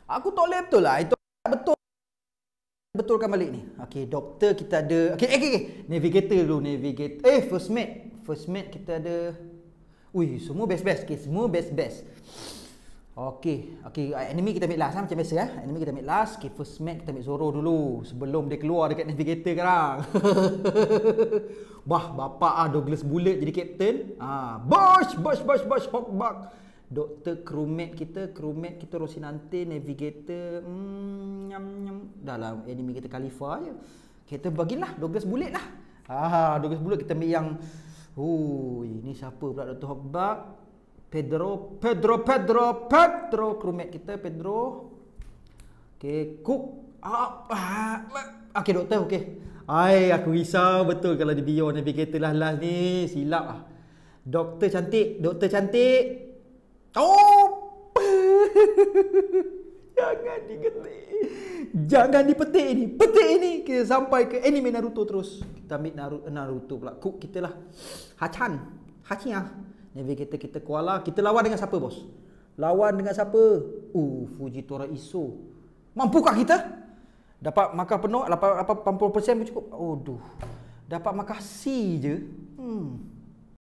Aku toleh betul lah. Itu betul. Betulkan balik ni. Okey, doktor kita ada. Okey. Navigator dulu, navigator. First mate. First mate kita ada. Ui, semua best-best. Okey, semua best-best. Okey, enemy kita ambil last macam biasa Enemy kita ambil last. Okey, first mate kita ambil Zoro dulu sebelum dia keluar dekat navigator sekarang. Bah, bapak Douglas Bullet jadi captain. Bosh, Hawkbuck. Doktor crewmate kita Rosinante, navigator dah lah, enemy kita Khalifa je. Kita bagilah Douglas Bullet lah. Douglas Bullet kita ambil yang ini siapa pula Dr. Hawkbuck? Pedro, crewmate kita Pedro. Okey, Cook. Okey, doktor, okey. Aku risau betul kalau dia bio navigator last ni, silap ah. Doktor cantik. Jangan dipetik ni. Petik ini kita sampai ke anime Naruto terus. Kita ambil Naruto pula. Cook kita lah. Hachan. Navigator kita Koala. Kita lawan dengan siapa, bos? Fujitora Iso. Mampukah kita? Dapat markah penuh 80% pun cukup. Dapat markah C je.